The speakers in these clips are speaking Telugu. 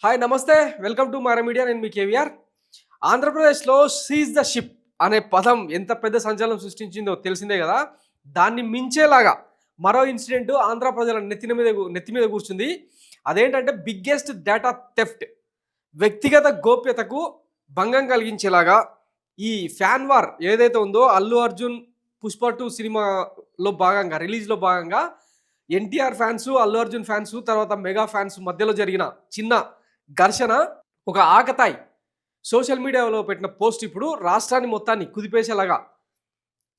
హాయ్ నమస్తే వెల్కమ్ టు మారా మీడియా. నేను మీ కేవీఆర్. ఆంధ్రప్రదేశ్లో సీజ్ ద షిప్ అనే పదం ఎంత పెద్ద సంచలనం సృష్టించిందో తెలిసిందే కదా. దాన్ని మించేలాగా మరో ఇన్సిడెంట్ ఆంధ్ర ప్రజల నెత్తి మీద కూర్చుంది. అదేంటంటే బిగ్గెస్ట్ డేటా థెఫ్ట్. వ్యక్తిగత గోప్యతకు భంగం కలిగించేలాగా ఈ ఫ్యాన్ వార్ ఏదైతే ఉందో అల్లు అర్జున్ పుష్ప 2 సినిమాలో భాగంగా రిలీజ్లో భాగంగా ఎన్టీఆర్ ఫ్యాన్స్, అల్లు అర్జున్ ఫ్యాన్స్, తర్వాత మెగా ఫ్యాన్స్ మధ్యలో జరిగిన చిన్న ఘర్షణ ఒక ఆకతాయి సోషల్ మీడియాలో పెట్టిన పోస్ట్ ఇప్పుడు రాష్ట్రాన్ని మొత్తాన్ని కుదిపేసేలాగా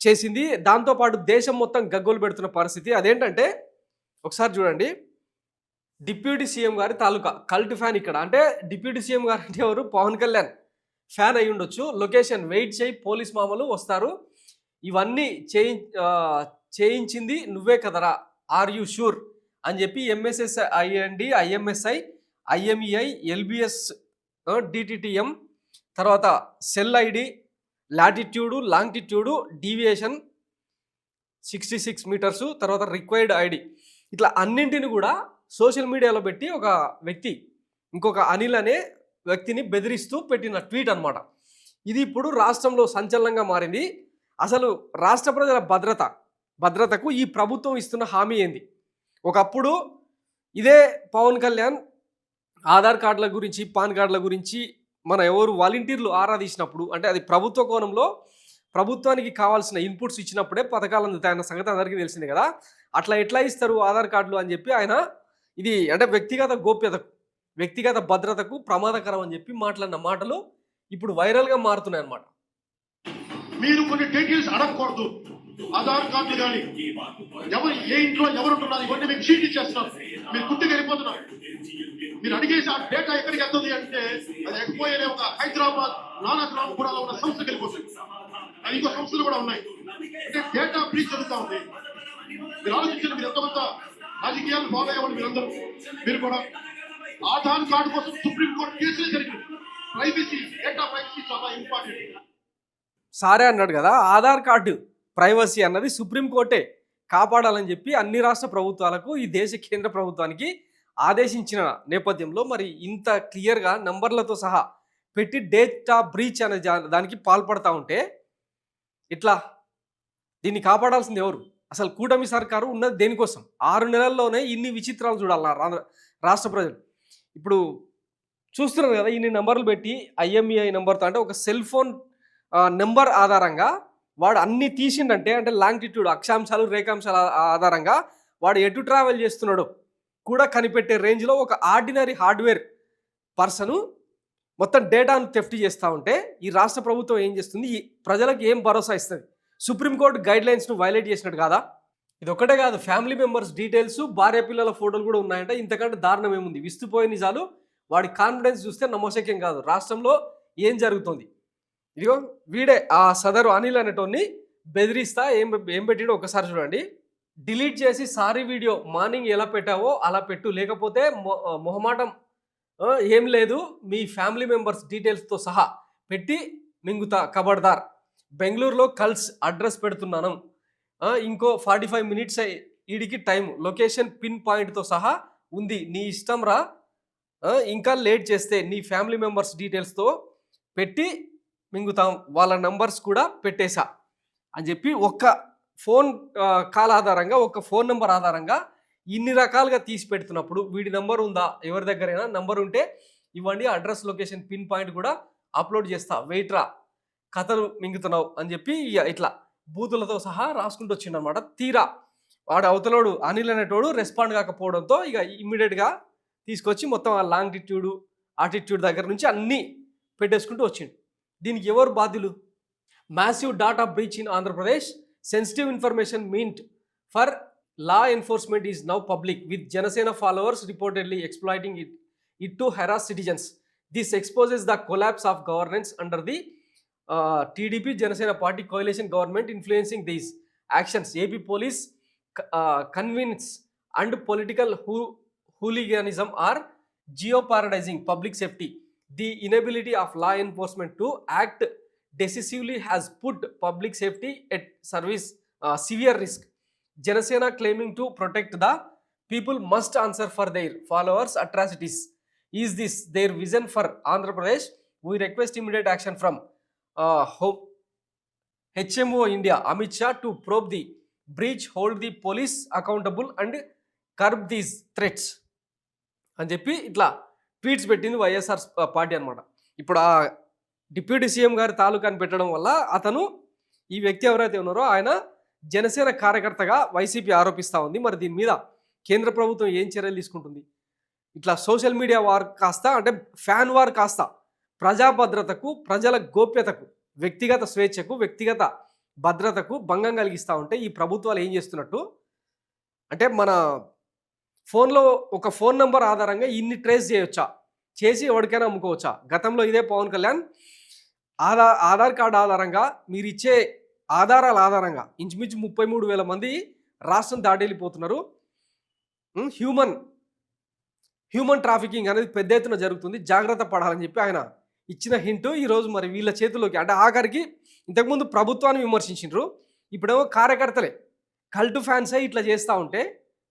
చేసింది. దాంతోపాటు దేశం మొత్తం గగ్గోలు పెడుతున్న పరిస్థితి. అదేంటంటే ఒకసారి చూడండి. డిప్యూటీ సీఎం గారి తాలూకా కల్ట్ ఫ్యాన్ ఇక్కడ. అంటే డిప్యూటీ సీఎం గారు అంటే ఎవరు? పవన్ కళ్యాణ్ ఫ్యాన్ అయి ఉండొచ్చు. లొకేషన్ వెయిట్ చేయి, పోలీస్ మామలు వస్తారు, ఇవన్నీ చేయించింది నువ్వే కదరా, ఆర్ యూ షూర్ అని చెప్పి MSS IMD, IMSI, IMEI, LBS, DTTM, తర్వాత cell ID, latitude, longitude, deviation 66 metres, తర్వాత రిక్వైర్డ్ ఐడి, ఇట్లా అన్నింటిని కూడా సోషల్ మీడియాలో పెట్టి ఒక వ్యక్తి ఇంకొక అనిల్ అనే వ్యక్తిని బెదిరిస్తూ పెట్టిన ట్వీట్ అనమాట. ఇది ఇప్పుడు రాష్ట్రంలో సంచలనంగా మారింది. అసలు రాష్ట్ర ప్రజల భద్రతకు ఈ ప్రభుత్వం ఇస్తున్న హామీ ఏంది? ఒకప్పుడు ఇదే పవన్ కళ్యాణ్ ఆధార్ కార్డుల గురించి, పాన్ కార్డుల గురించి మన ఎవరు వాలంటీర్లు ఆరాధించినప్పుడు, అంటే అది ప్రభుత్వ కోణంలో ప్రభుత్వానికి కావాల్సిన ఇన్పుట్స్ ఇచ్చినప్పుడే పథకాలు అందుతాయన్న సంగతి అందరికీ తెలిసిందే కదా. అట్లా ఎట్లా ఇస్తారు ఆధార్ కార్డులు అని చెప్పి ఆయన ఇది అంటే వ్యక్తిగత భద్రతకు ప్రమాదకరం అని చెప్పి మాట్లాడిన మాటలు ఇప్పుడు వైరల్గా మారుతున్నాయి అన్నమాట. మీరు కొన్ని డీటెయిల్స్ అడగకూడదు. ఆధార్ కార్డులు కానీ ఎవరు ఏ ఇంట్లో ఎవరు ఉంటున్నారు ఇవన్నీ మీకు షీట్ ఇచ్చేస్తున్నారు. మీరు గుర్తుకు వెళ్ళిపోతున్నారు. మీరు అడిగేసి ఆ డేటా ఎక్కడికి వెళ్తుంది అంటే అది ఎక్కిపోయే ఒక హైదరాబాద్ నానాగ్రామ్ కూడా ఉన్న సంస్థకి వెళ్ళిపోతుంది. అది ఇంకో సంస్థలు కూడా ఉన్నాయి. అంటే డేటా బ్రీచ్ జరుగుతూ ఉంది. మీరు ఆలోచించండి. మీరు ఎంతమంది రాజకీయాలు బాగయ్యేవాళ్ళు మీరందరూ. మీరు కూడా ఆధార్ కార్డు కోసం సుప్రీంకోర్టు కేసులు జరిగింది. ప్రైవసీ, డేటా ప్రైవసీ చాలా ఇంపార్టెంట్. సారే అన్నాడు కదా, ఆధార్ కార్డు ప్రైవసీ అన్నది సుప్రీంకోర్టే కాపాడాలని చెప్పి అన్ని రాష్ట్ర ప్రభుత్వాలకు, ఈ దేశ కేంద్ర ప్రభుత్వానికి ఆదేశించిన నేపథ్యంలో మరి ఇంత క్లియర్గా నంబర్లతో సహా పెట్టి డేటా బ్రీచ్ అనే దానికి పాల్పడతా ఉంటే ఇట్లా దీన్ని కాపాడాల్సింది ఎవరు? అసలు కూటమి సర్కారు ఉన్నది దేనికోసం? 6 నెలల్లోనే ఇన్ని విచిత్రాలు చూడాలి రాష్ట్ర ప్రజలు. ఇప్పుడు చూస్తున్నారు కదా, ఇన్ని నెంబర్లు పెట్టి ఐఎంఈఐ నెంబర్తో, అంటే ఒక సెల్ ఫోన్ నెంబర్ ఆధారంగా వాడు అన్ని తీసిండంటే, అంటే లాంగిట్యూడ్ అక్షాంశాలు, రేఖాంశాల ఆధారంగా వాడు ఎటు ట్రావెల్ చేస్తున్నాడో కూడా కనిపెట్టే రేంజ్లో ఒక ఆర్డినరీ హార్డ్వేర్ పర్సను మొత్తం డేటాను థెఫ్ట్ చేస్తూ ఉంటే ఈ రాష్ట్ర ప్రభుత్వం ఏం చేస్తుంది? ఈ ప్రజలకు ఏం భరోసా ఇస్తుంది? సుప్రీంకోర్టు గైడ్ లైన్స్ను వైలేట్ చేసినట్టు కాదా? ఇది ఒకటే కాదు, ఫ్యామిలీ మెంబర్స్ డీటెయిల్స్, భార్య పిల్లల ఫోటోలు కూడా ఉన్నాయంటే ఇంతకంటే దారుణం ఏముంది? విస్తుపోయే నిజాలు. వాడి కాన్ఫిడెన్స్ చూస్తే నమ్మశక్యం కాదు. రాష్ట్రంలో ఏం జరుగుతుంది? ఇదిగో వీడే ఆ సదరు అనిల్ అనేటోన్ని బెదిరిస్తా ఏం పెట్టిడో ఒకసారి చూడండి. డిలీట్ చేసి సారీ వీడియో మార్నింగ్ ఎలా పెట్టావో అలా పెట్టు, లేకపోతే మొహమాటం ఏం లేదు, మీ ఫ్యామిలీ మెంబర్స్ డీటెయిల్స్తో సహా పెట్టి మింగుతా, ఖబర్దార్. బెంగళూరులో కల్స్ అడ్రస్ పెడుతున్నాను, ఇంకో 45 మినిట్స్ ఈడికి టైం, లొకేషన్ పిన్ పాయింట్తో సహా ఉంది, నీ ఇష్టం రా, ఇంకా లేట్ చేస్తే నీ ఫ్యామిలీ మెంబర్స్ డీటెయిల్స్తో పెట్టి మింగుతాం, వాళ్ళ నంబర్స్ కూడా పెట్టేశా అని చెప్పి ఒక్క ఫోన్ కాల్ ఆధారంగా, ఒక ఫోన్ నెంబర్ ఆధారంగా ఇన్ని రకాలుగా తీసి పెడుతున్నప్పుడు వీడి నెంబర్ ఉందా? ఎవరి దగ్గరైనా నెంబర్ ఉంటే ఇవ్వండి, అడ్రస్, లొకేషన్, పిన్ పాయింట్ కూడా అప్లోడ్ చేస్తా, వెయిట్రా, కథలు మింగుతున్నావు అని చెప్పి ఇట్లా బూతులతో సహా రాసుకుంటూ వచ్చిండనమాట. తీరా వాడు అవతలోడు అనిల్ అనేటోడు రెస్పాండ్ కాకపోవడంతో ఇక ఇమ్మీడియట్గా తీసుకొచ్చి మొత్తం ఆ లాంగిట్యూడు, ఆటిట్యూడ్ దగ్గర నుంచి అన్నీ పెట్టేసుకుంటూ వచ్చిండు. దీనికి ఎవరు బాధ్యులు? Massive data breach in Andhra Pradesh. Sensitive information meant for law enforcement is now public, with Janasena followers reportedly exploiting it to harass citizens. This exposes the collapse of governance under the TDP Janasena party coalition government influencing these actions. AP police convince and political hooliganism are jeopardizing public safety. The inability of law enforcement to act decisively has put public safety at severe risk. Janasena claiming to protect the people must answer for their followers' atrocities. Is this there vision for Andhra Pradesh? We request immediate action from home HMO India Amit Shah to probe the breach, hold the police accountable and curb these threats అని చెప్పి ఇట్లా ట్వీట్స్ పెట్టింది వైఎస్ఆర్ పార్టీ అనమాట. ఇప్పుడు ఆ డిప్యూటీ సీఎం గారి తాలూకాని పెట్టడం వల్ల అతను, ఈ వ్యక్తి ఎవరైతే ఉన్నారో ఆయన జనసేన కార్యకర్తగా వైసీపీ ఆరోపిస్తూ ఉంది. మరి దీని మీద కేంద్ర ప్రభుత్వం ఏం చర్యలు తీసుకుంటుంది? ఇట్లా సోషల్ మీడియా వార్ కాస్త, అంటే ఫ్యాన్ వార్ కాస్త ప్రజా భద్రతకు, ప్రజల గోప్యతకు, వ్యక్తిగత స్వేచ్ఛకు, వ్యక్తిగత భద్రతకు భంగం కలిగిస్తూ ఉంటే ఈ ప్రభుత్వాలు ఏం చేస్తున్నట్టు అంటే, మన ఫోన్లో ఒక ఫోన్ నెంబర్ ఆధారంగా ఇన్ని ట్రేస్ చేయొచ్చా, చేసి ఎవరికైనా అమ్ముకోవచ్చా? గతంలో ఇదే పవన్ కళ్యాణ్ ఆధార్ కార్డు ఆధారంగా, మీరు ఇచ్చే ఆధారాల ఆధారంగా ఇంచుమించు 33,000 మంది రాష్ట్రం దాటి వెళ్ళిపోతున్నారు. హ్యూమన్ ట్రాఫికింగ్ అనేది పెద్ద ఎత్తున జరుగుతుంది, జాగ్రత్త పడాలని చెప్పి ఆయన ఇచ్చిన హింటు ఈరోజు మరి వీళ్ళ చేతుల్లోకి, అంటే ఆఖరికి ఇంతకుముందు ప్రభుత్వాన్ని విమర్శించారు, ఇప్పుడేమో కార్యకర్తలే కల్ట్ ఫ్యాన్సే ఇట్లా చేస్తూ ఉంటే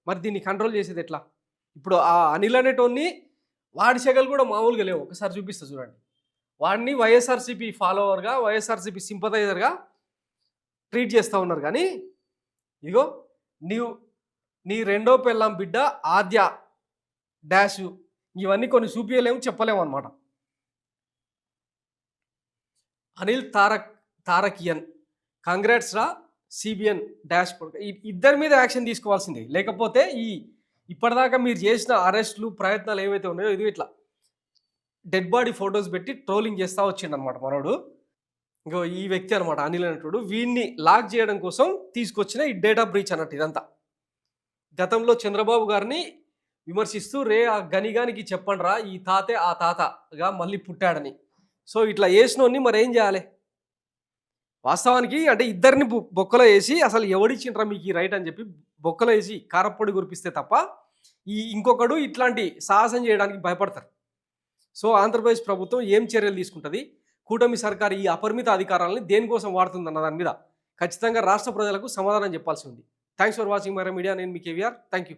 మరి దీన్ని కంట్రోల్ చేసేది ఎట్లా? ఇప్పుడు ఆ అనిల్ అనేటోన్ని, వాడి సెగలు కూడా మామూలుగా లేవు. ఒకసారి చూపిస్తా చూడండి. వాడిని వైఎస్ఆర్సీపీ ఫాలోవర్గా, వైఎస్ఆర్సీపీ సింపథైజర్గా ట్రీట్ చేస్తూ ఉన్నారు. కానీ ఇగో నీ రెండో పెళ్ళాం బిడ్డ ఆద్య డాష్, ఇవన్నీ కొన్ని చూపించలేము, చెప్పలేము అనమాట. అనిల్ తారకియన్ కాంగ్రాట్స్ రా సిబిఎన్ డాష్ ఇద్దరి మీద యాక్షన్ తీసుకోవాల్సిందే. లేకపోతే ఇప్పటిదాకా మీరు చేసిన అరెస్టులు, ప్రయత్నాలు ఏవైతే ఉన్నాయో, ఇది ఇట్లా డెడ్ బాడీ ఫొటోస్ పెట్టి ట్రోలింగ్ చేస్తూ వచ్చిండనమాట మనోడు. ఇంకో ఈ వ్యక్తి అనమాట అనిల్ అనేటోడు. వీడిని లాక్ చేయడం కోసం తీసుకొచ్చిన ఈ డేటా బ్రీచ్ అన్నట్టు ఇదంతా. గతంలో చంద్రబాబు గారిని విమర్శిస్తూ, రే ఆ గనిగానికి చెప్పండి రా, ఈ తాతే ఆ తాతగా మళ్ళీ పుట్టాడని. సో ఇట్లా వేసినోన్ని మరి ఏం చేయాలి? వాస్తవానికి అంటే ఇద్దరిని బొక్కలో వేసి, అసలు ఎవడిచ్చిండ్రా మీకు ఈ రైట్ అని చెప్పి బొక్కలో వేసి కారప్పొడి కురిపిస్తే తప్ప ఇంకొకడు ఇట్లాంటి సాహసం చేయడానికి భయపడతారు. సో ఆంధ్రప్రదేశ్ ప్రభుత్వం ఏం చర్యలు తీసుకుంటుంది? కూటమి సర్కారు ఈ అపరిమిత అధికారాలని దేనికోసం వాడుతుంది అన్న దాని మీద ఖచ్చితంగా రాష్ట్ర ప్రజలకు సమాధానం చెప్పాల్సి ఉంది. Thanks for watching my media. నేను మీ కేవీఆర్. Thank you.